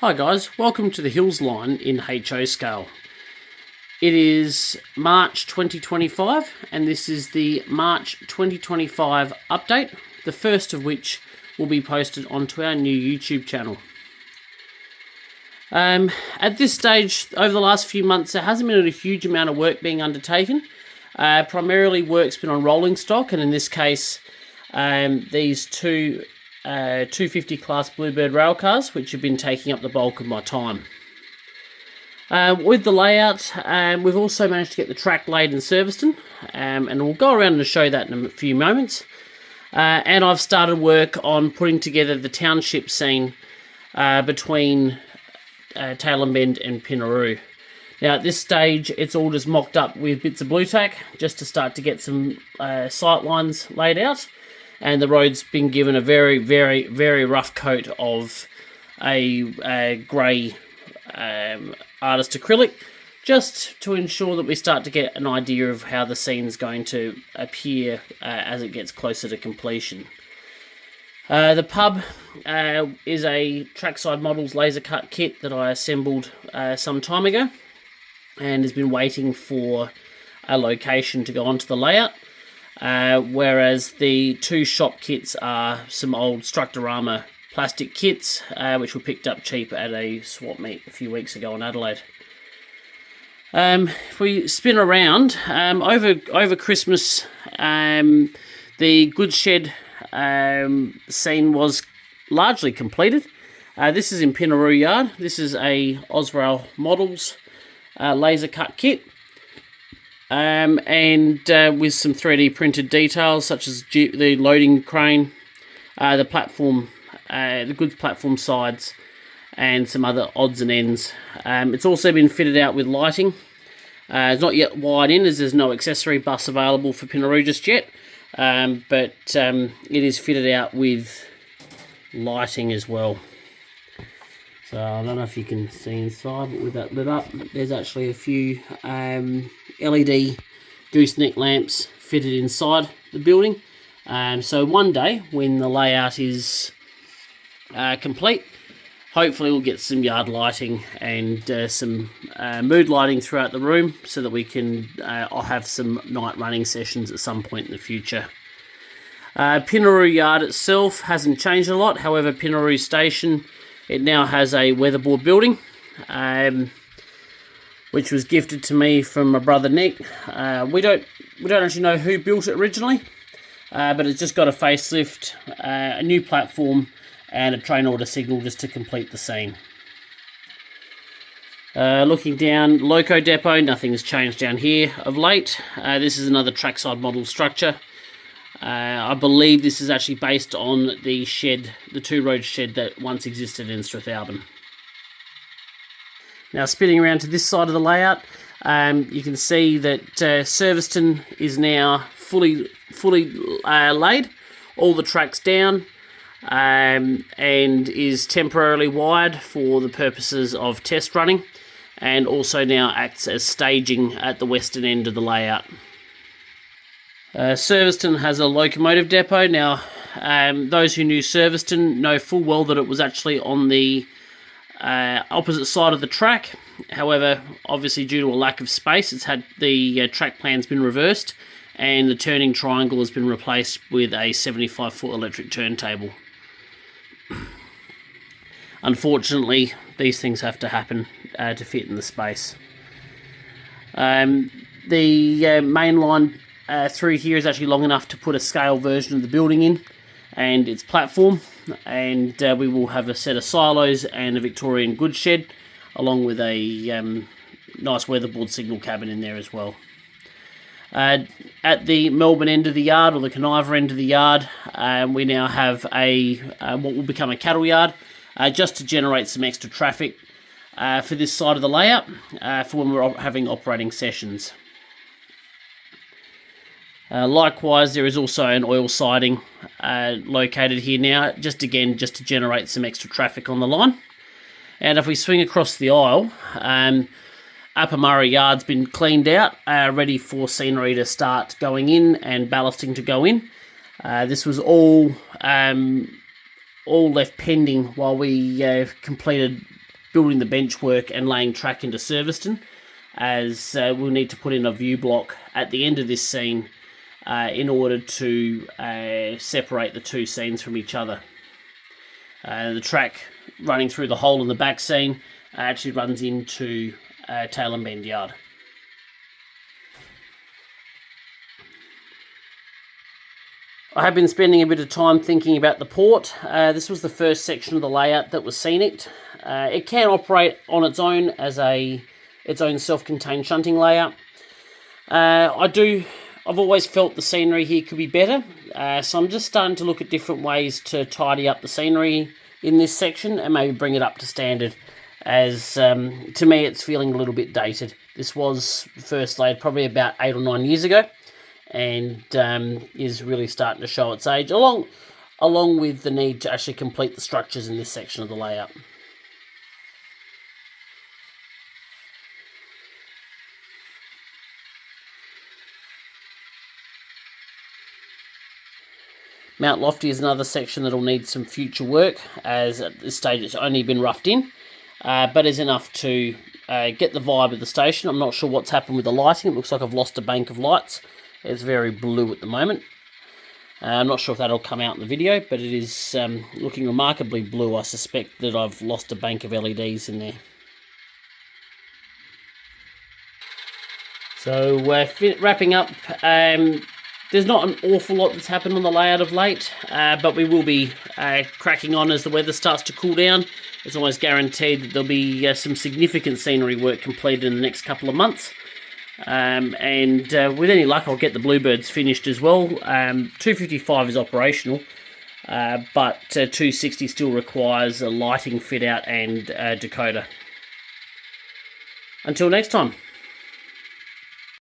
Hi guys, welcome to the Hills line in HO scale. It is March 2025 and this is the March 2025 update, the first of which will be posted onto our new YouTube channel. At this stage, over the last few months, there hasn't been a huge amount of work being undertaken. Primarily work's been on rolling stock, and in this case, these two 250 class Bluebird railcars, which have been taking up the bulk of my time. With the layout, we've also managed to get the track laid in Surveston, and we'll go around and show that in a few moments. And I've started work on putting together the township scene between Tailem Bend and Pinaroo. Now at this stage, it's all just mocked up with bits of blue tack, just to start to get some sight lines laid out. And the road's been given a very, very, very rough coat of a grey artist acrylic, just to ensure that we start to get an idea of how the scene's going to appear as it gets closer to completion. The pub is a Trackside Models laser cut kit that I assembled some time ago, and has been waiting for a location to go onto the layout. Whereas the two shop kits are some old Structurama plastic kits, which were picked up cheap at a swap meet a few weeks ago in Adelaide. If we spin around, over Christmas, the goods shed scene was largely completed. This is in Pinaroo Yard. This is a Ausrail Models laser cut kit. And with some 3D printed details such as the loading crane, the platform, the goods platform sides, and some other odds and ends. It's also been fitted out with lighting. It's not yet wired in, as there's no accessory bus available for Pinaroo just yet, but it is fitted out with lighting as well. So I don't know if you can see inside, but with that lit up, there's actually a few LED gooseneck lamps fitted inside the building. So one day, when the layout is complete, hopefully we'll get some yard lighting and some mood lighting throughout the room, so that we can I'll have some night running sessions at some point in the future. Pinaroo Yard itself hasn't changed a lot. However, Pinaroo Station, it now has a weatherboard building, which was gifted to me from my brother Nick. We don't actually know who built it originally, but it's just got a facelift, a new platform, and a train order signal just to complete the scene. Looking down, Loco Depot, nothing's changed down here of late. This is another Trackside Model structure. I believe this is actually based on the shed, the two-road shed that once existed in Strathalbyn. Now spinning around to this side of the layout, you can see that Surveston is now fully laid, all the tracks down, and is temporarily wired for the purposes of test running, and also now acts as staging at the western end of the layout. Surveston has a locomotive depot. Now, those who knew Surveston know full well that it was actually on the opposite side of the track. However, obviously due to a lack of space, it's had the track plan's been reversed, and the turning triangle has been replaced with a 75-foot electric turntable. Unfortunately, these things have to happen to fit in the space. The main line through here is actually long enough to put a scale version of the building in and its platform, and we will have a set of silos and a Victorian goods shed, along with a nice weatherboard signal cabin in there as well. At the Melbourne end of the yard, or the Kaniva end of the yard, we now have a what will become a cattle yard, just to generate some extra traffic for this side of the layout, for when we're having operating sessions. Likewise, there is also an oil siding located here now, just to generate some extra traffic on the line. And if we swing across the aisle, Upper Murray Yard's been cleaned out, ready for scenery to start going in and ballasting to go in. This was all left pending while we completed building the bench work and laying track into Serviceton, as we'll need to put in a view block at the end of this scene in order to separate the two scenes from each other. The track running through the hole in the back scene actually runs into Tail and Bend Yard. I have been spending a bit of time thinking about the port. This was the first section of the layout that was scenic. It can operate on its own as its own self-contained shunting layout. I've always felt the scenery here could be better, so I'm just starting to look at different ways to tidy up the scenery in this section and maybe bring it up to standard, as to me it's feeling a little bit dated. This was first laid probably about 8 or 9 years ago, and is really starting to show its age, along with the need to actually complete the structures in this section of the layout. Mount Lofty is another section that will need some future work, as at this stage it's only been roughed in, but is enough to get the vibe of the station. I'm not sure what's happened with the lighting. It looks like I've lost a bank of lights. It's very blue at the moment. I'm not sure if that'll come out in the video, but it is looking remarkably blue. I suspect that I've lost a bank of LEDs in there. So wrapping up, there's not an awful lot that's happened on the layout of late, but we will be cracking on as the weather starts to cool down. It's almost guaranteed that there'll be some significant scenery work completed in the next couple of months. And with any luck, I'll get the Bluebirds finished as well. 255 is operational, but 260 still requires a lighting fit out and decoder. Until next time.